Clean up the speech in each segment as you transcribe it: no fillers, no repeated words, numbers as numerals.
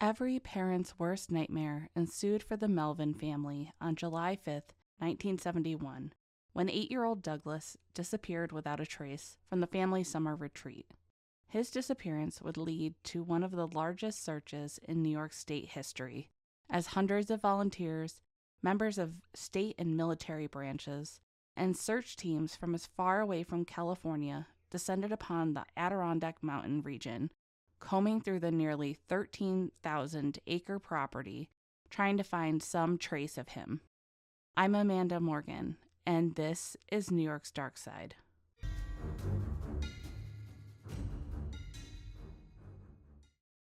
Every parent's worst nightmare ensued for the Melvin family on July 5th, 1971, when 8-year-old Douglas disappeared without a trace from the family summer retreat. His disappearance would lead to one of the largest searches in New York State history, as hundreds of volunteers, members of state and military branches, and search teams from as far away from California descended upon the Adirondack Mountain region, combing through the nearly 13,000-acre property, trying to find some trace of him. I'm Amanda Morgan, and this is New York's Dark Side.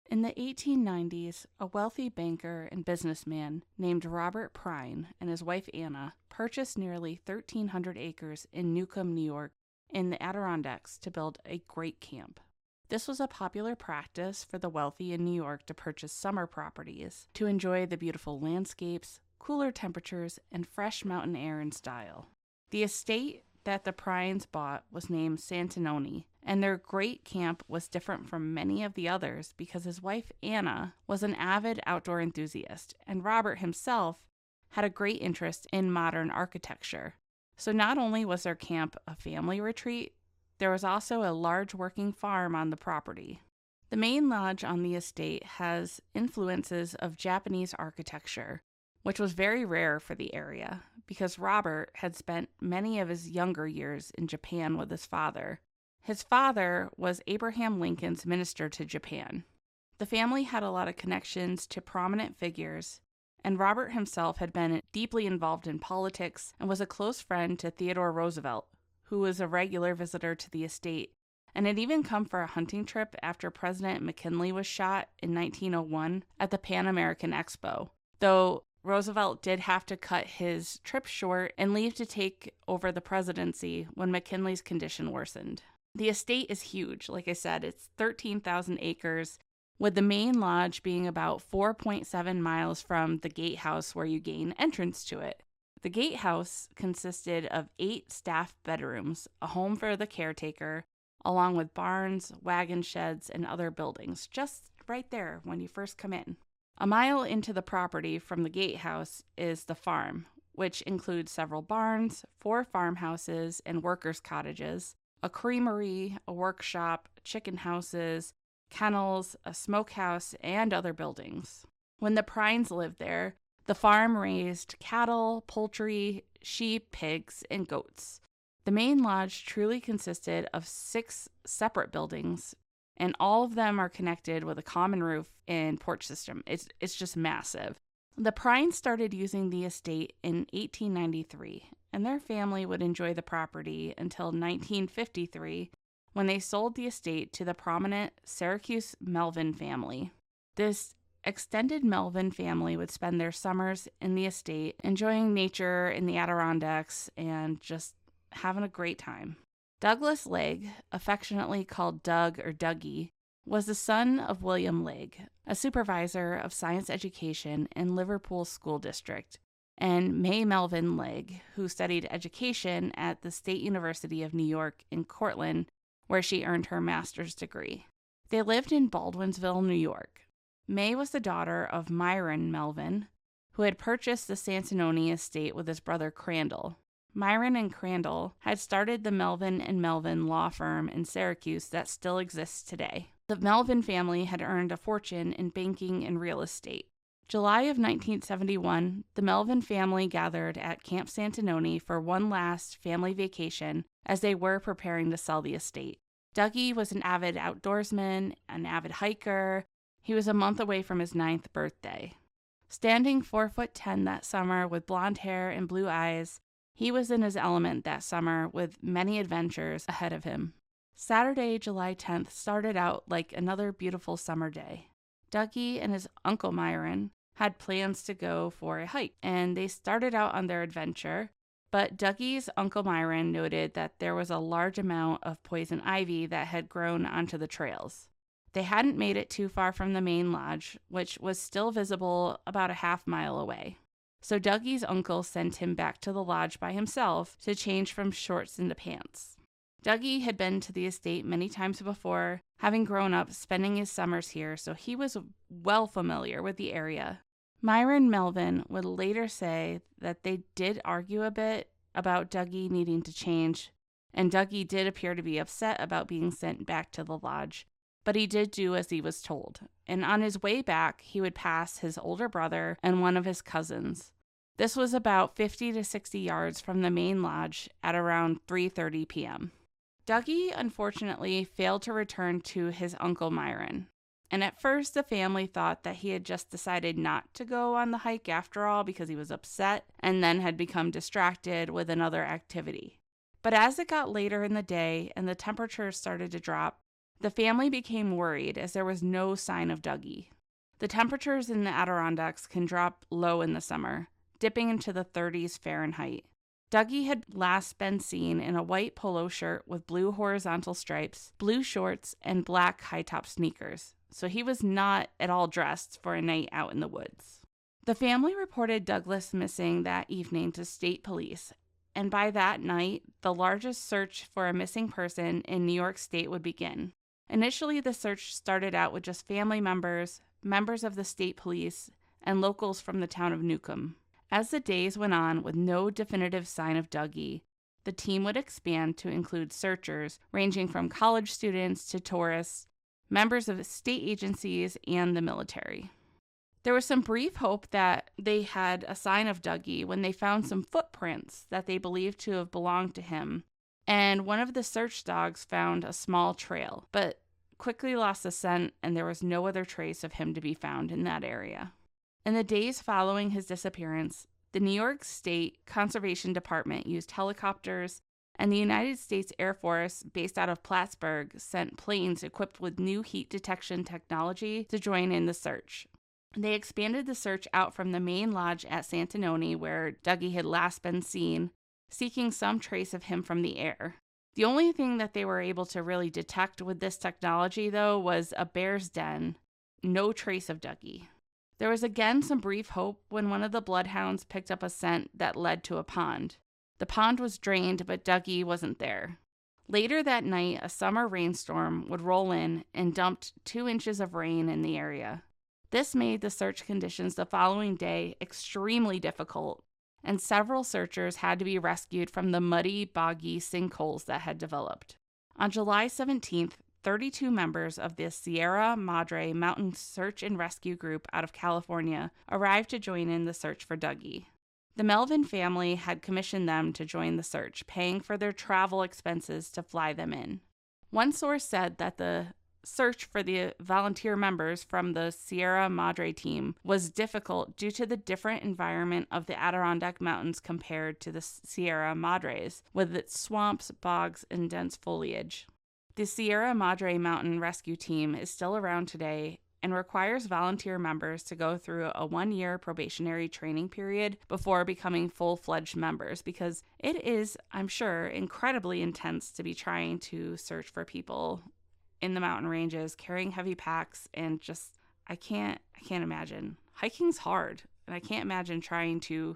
In the 1890s, a wealthy banker and businessman named Robert Prine and his wife Anna purchased nearly 1,300 acres in Newcomb, New York, in the Adirondacks to build a Great Camp. This was a popular practice for the wealthy in New York to purchase summer properties to enjoy the beautiful landscapes, cooler temperatures, and fresh mountain air in style. The estate that the Prines bought was named Santanoni, and their Great Camp was different from many of the others because his wife Anna was an avid outdoor enthusiast, and Robert himself had a great interest in modern architecture. So not only was their camp a family retreat, there was also a large working farm on the property. The main lodge on the estate has influences of Japanese architecture, which was very rare for the area because Robert had spent many of his younger years in Japan with his father. His father was Abraham Lincoln's minister to Japan. The family had a lot of connections to prominent figures, and Robert himself had been deeply involved in politics and was a close friend to Theodore Roosevelt, who was a regular visitor to the estate, and had even come for a hunting trip after President McKinley was shot in 1901 at the Pan American Expo, though Roosevelt did have to cut his trip short and leave to take over the presidency when McKinley's condition worsened. The estate is huge. Like I said, it's 13,000 acres, with the main lodge being about 4.7 miles from the gatehouse where you gain entrance to it. The gatehouse consisted of 8 staff bedrooms, a home for the caretaker, along with barns, wagon sheds, and other buildings, just right there when you first come in. A mile into the property from the gatehouse is the farm, which includes several barns, 4 farmhouses and workers' cottages, a creamery, a workshop, chicken houses, kennels, a smokehouse, and other buildings. When the Prines lived there, the farm raised cattle, poultry, sheep, pigs, and goats. The main lodge truly consisted of 6 separate buildings, and all of them are connected with a common roof and porch system. It's just massive. The Prines started using the estate in 1893, and their family would enjoy the property until 1953, when they sold the estate to the prominent Syracuse Melvin family. This extended Melvin family would spend their summers in the estate, enjoying nature in the Adirondacks and just having a great time. Douglas Legg, affectionately called Doug or Dougie, was the son of William Legg, a supervisor of science education in Liverpool School District, and May Melvin Legg, who studied education at the State University of New York in Cortland, where she earned her master's degree. They lived in Baldwinsville, New York. May was the daughter of Myron Melvin, who had purchased the Santanoni estate with his brother Crandall. Myron and Crandall had started the Melvin & Melvin law firm in Syracuse that still exists today. The Melvin family had earned a fortune in banking and real estate. July of 1971, the Melvin family gathered at Camp Santanoni for one last family vacation as they were preparing to sell the estate. Dougie was an avid outdoorsman, an avid hiker. He was a month away from his 9th birthday. Standing 4'10" that summer with blonde hair and blue eyes, he was in his element that summer with many adventures ahead of him. Saturday, July 10th started out like another beautiful summer day. Dougie and his Uncle Myron had plans to go for a hike, and they started out on their adventure, but Dougie's Uncle Myron noted that there was a large amount of poison ivy that had grown onto the trails. They hadn't made it too far from the main lodge, which was still visible about a half-mile away. So Dougie's uncle sent him back to the lodge by himself to change from shorts into pants. Dougie had been to the estate many times before, having grown up spending his summers here, so he was well familiar with the area. Myron Melvin would later say that they did argue a bit about Dougie needing to change, and Dougie did appear to be upset about being sent back to the lodge, but he did do as he was told, and on his way back, he would pass his older brother and one of his cousins. This was about 50 to 60 yards from the main lodge at around 3:30 p.m. Dougie, unfortunately, failed to return to his Uncle Myron, and at first the family thought that he had just decided not to go on the hike after all because he was upset and then had become distracted with another activity. But as it got later in the day and the temperatures started to drop, the family became worried as there was no sign of Dougie. The temperatures in the Adirondacks can drop low in the summer, dipping into the 30s Fahrenheit. Dougie had last been seen in a white polo shirt with blue horizontal stripes, blue shorts, and black high-top sneakers, so he was not at all dressed for a night out in the woods. The family reported Douglas missing that evening to state police, and by that night, the largest search for a missing person in New York State would begin. Initially, the search started out with just family members, members of the state police, and locals from the town of Newcomb. As the days went on with no definitive sign of Dougie, the team would expand to include searchers ranging from college students to tourists, members of state agencies, and the military. There was some brief hope that they had a sign of Dougie when they found some footprints that they believed to have belonged to him, and one of the search dogs found a small trail, but quickly lost the scent and there was no other trace of him to be found in that area. In the days following his disappearance, the New York State Conservation Department used helicopters, and the United States Air Force, based out of Plattsburgh, sent planes equipped with new heat detection technology to join in the search. They expanded the search out from the main lodge at Santanoni, where Dougie had last been seen, seeking some trace of him from the air. The only thing that they were able to really detect with this technology, though, was a bear's den. No trace of Dougie. There was again some brief hope when one of the bloodhounds picked up a scent that led to a pond. The pond was drained, but Dougie wasn't there. Later that night, a summer rainstorm would roll in and dumped 2 inches of rain in the area. This made the search conditions the following day extremely difficult, and several searchers had to be rescued from the muddy, boggy sinkholes that had developed. On July 17th, 32 members of the Sierra Madre Mountain Search and Rescue Group out of California arrived to join in the search for Dougie. The Melvin family had commissioned them to join the search, paying for their travel expenses to fly them in. One source said that the search for the volunteer members from the Sierra Madre team was difficult due to the different environment of the Adirondack Mountains compared to the Sierra Madres, with its swamps, bogs, and dense foliage. The Sierra Madre Mountain Rescue Team is still around today and requires volunteer members to go through a 1-year probationary training period before becoming full-fledged members, because it is, I'm sure, incredibly intense to be trying to search for people in the mountain ranges, carrying heavy packs, and just, I can't imagine. Hiking's hard, and I can't imagine trying to,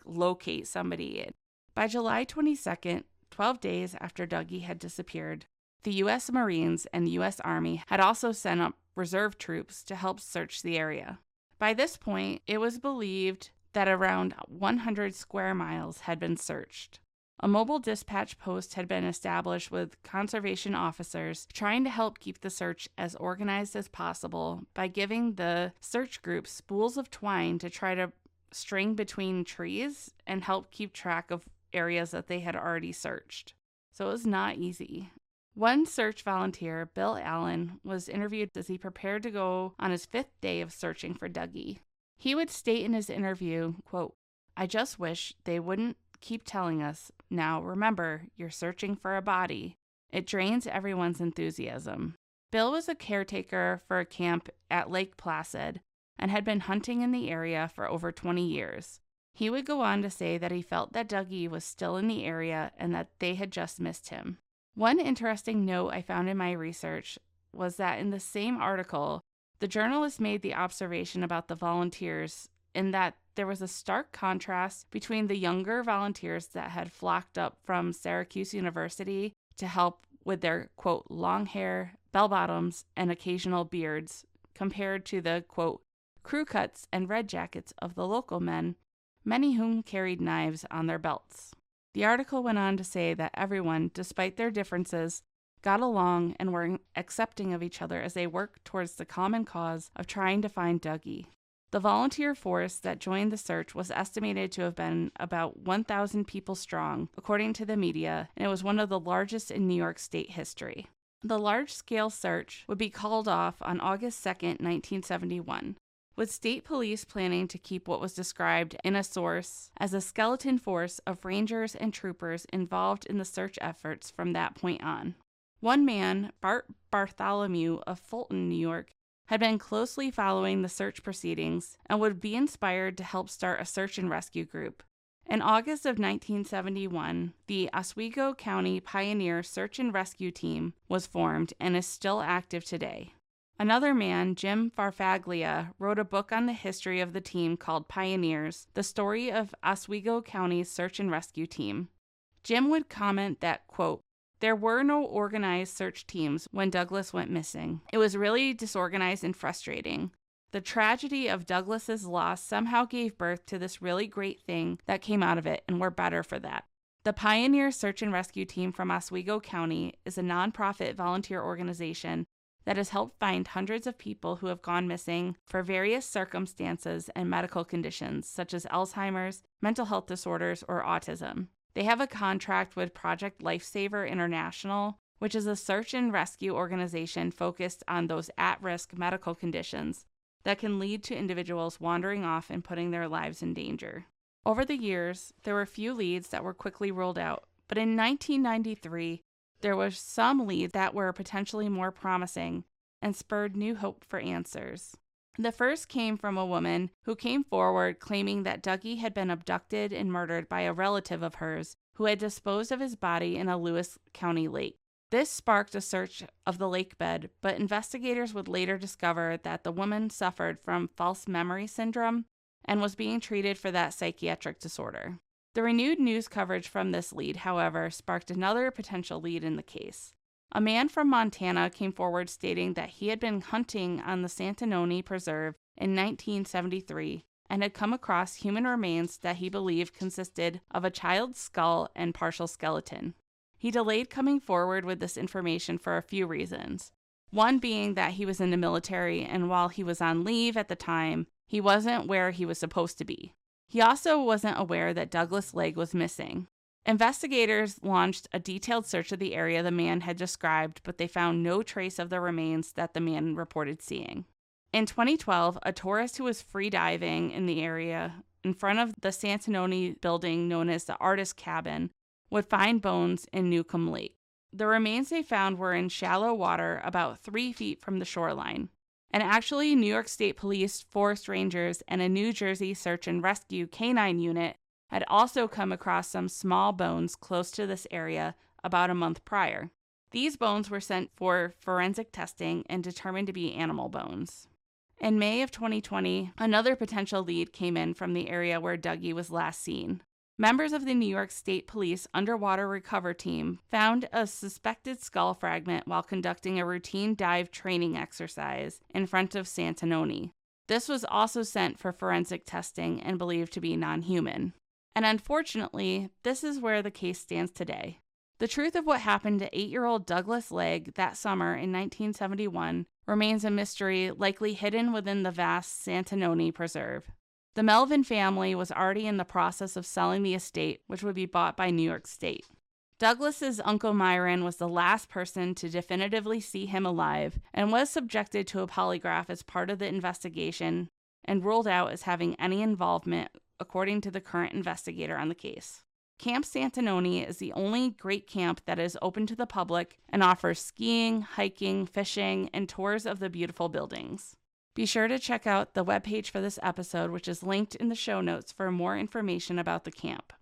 locate somebody. By July 22nd, 12 days after Dougie had disappeared, the U.S. Marines and the U.S. Army had also sent up reserve troops to help search the area. By this point, it was believed that around 100 square miles had been searched. A mobile dispatch post had been established with conservation officers trying to help keep the search as organized as possible by giving the search group spools of twine to try to string between trees and help keep track of areas that they had already searched. So it was not easy. One search volunteer, Bill Allen, was interviewed as he prepared to go on his 5th day of searching for Dougie. He would state in his interview, quote, "I just wish they wouldn't keep telling us, now remember, you're searching for a body. It drains everyone's enthusiasm." Bill was a caretaker for a camp at Lake Placid and had been hunting in the area for over 20 years. He would go on to say that he felt that Dougie was still in the area and that they had just missed him. One interesting note I found in my research was that in the same article, the journalist made the observation about the volunteers in that there was a stark contrast between the younger volunteers that had flocked up from Syracuse University to help with their, quote, long hair, bell-bottoms, and occasional beards, compared to the, quote, crew cuts and red jackets of the local men, many whom carried knives on their belts. The article went on to say that everyone, despite their differences, got along and were accepting of each other as they worked towards the common cause of trying to find Dougie. The volunteer force that joined the search was estimated to have been about 1,000 people strong, according to the media, and it was one of the largest in New York State history. The large-scale search would be called off on August 2, 1971, with state police planning to keep what was described in a source as a skeleton force of rangers and troopers involved in the search efforts from that point on. One man, Bart Bartholomew of Fulton, New York, had been closely following the search proceedings and would be inspired to help start a search and rescue group. In August of 1971, the Oswego County Pioneer Search and Rescue Team was formed and is still active today. Another man, Jim Farfaglia, wrote a book on the history of the team called Pioneers, the story of Oswego County's Search and Rescue Team. Jim would comment that, quote, there were no organized search teams when Douglas went missing. It was really disorganized and frustrating. The tragedy of Douglas's loss somehow gave birth to this really great thing that came out of it, and we're better for that. The Pioneer Search and Rescue Team from Oswego County is a nonprofit volunteer organization that has helped find hundreds of people who have gone missing for various circumstances and medical conditions, such as Alzheimer's, mental health disorders, or autism. They have a contract with Project Lifesaver International, which is a search and rescue organization focused on those at-risk medical conditions that can lead to individuals wandering off and putting their lives in danger. Over the years, there were few leads that were quickly ruled out, but in 1993, there were some leads that were potentially more promising and spurred new hope for answers. The first came from a woman who came forward claiming that Dougie had been abducted and murdered by a relative of hers who had disposed of his body in a Lewis County lake. This sparked a search of the lake bed, but investigators would later discover that the woman suffered from false memory syndrome and was being treated for that psychiatric disorder. The renewed news coverage from this lead, however, sparked another potential lead in the case. A man from Montana came forward stating that he had been hunting on the Santanoni Preserve in 1973 and had come across human remains that he believed consisted of a child's skull and partial skeleton. He delayed coming forward with this information for a few reasons. One being that he was in the military, and while he was on leave at the time, he wasn't where he was supposed to be. He also wasn't aware that Douglas Legg was missing. Investigators launched a detailed search of the area the man had described, but they found no trace of the remains that the man reported seeing. In 2012, a tourist who was free diving in the area in front of the Santanoni building known as the Artist Cabin would find bones in Newcomb Lake. The remains they found were in shallow water about 3 feet from the shoreline. And actually, New York State Police, forest rangers, and a New Jersey search and rescue canine unit had also come across some small bones close to this area about a month prior. These bones were sent for forensic testing and determined to be animal bones. In May of 2020, another potential lead came in from the area where Dougie was last seen. Members of the New York State Police Underwater Recover Team found a suspected skull fragment while conducting a routine dive training exercise in front of Santanoni. This was also sent for forensic testing and believed to be non-human. And unfortunately, this is where the case stands today. The truth of what happened to 8-year-old Douglas Legg that summer in 1971 remains a mystery likely hidden within the vast Santanoni Preserve. The Melvin family was already in the process of selling the estate, which would be bought by New York State. Douglas's Uncle Myron was the last person to definitively see him alive and was subjected to a polygraph as part of the investigation and ruled out as having any involvement, according to the current investigator on the case. Camp Santanoni is the only great camp that is open to the public and offers skiing, hiking, fishing, and tours of the beautiful buildings. Be sure to check out the webpage for this episode, which is linked in the show notes for more information about the camp.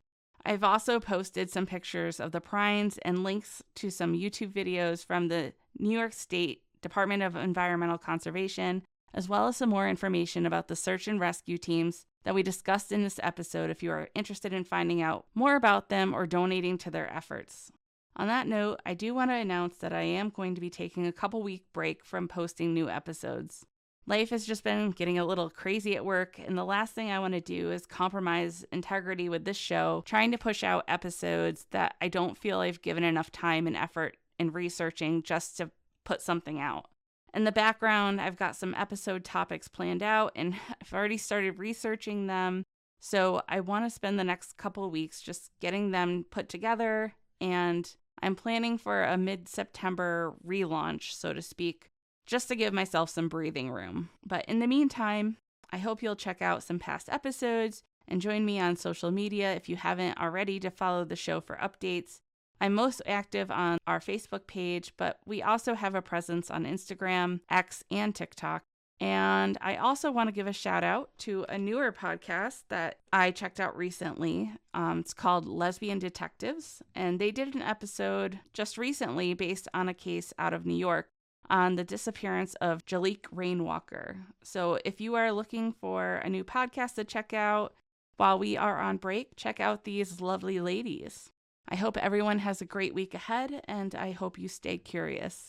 I've also posted some pictures of the Prines and links to some YouTube videos from the New York State Department of Environmental Conservation, as well as some more information about the search and rescue teams that we discussed in this episode if you are interested in finding out more about them or donating to their efforts. On that note, I do want to announce that I am going to be taking a couple-week break from posting new episodes. Life has just been getting a little crazy at work, and the last thing I want to do is compromise integrity with this show, trying to push out episodes that I don't feel I've given enough time and effort in researching just to put something out. In the background, I've got some episode topics planned out, and I've already started researching them, so I want to spend the next couple of weeks just getting them put together, and I'm planning for a mid-September relaunch, so to speak, just to give myself some breathing room. But in the meantime, I hope you'll check out some past episodes and join me on social media if you haven't already to follow the show for updates. I'm most active on our Facebook page, but we also have a presence on Instagram, X, and TikTok. And I also want to give a shout out to a newer podcast that I checked out recently. It's called Lesbian Detectives, and they did an episode just recently based on a case out of New York on the disappearance of Jaliek Rainwalker. So if you are looking for a new podcast to check out while we are on break, check out these lovely ladies. I hope everyone has a great week ahead, and I hope you stay curious.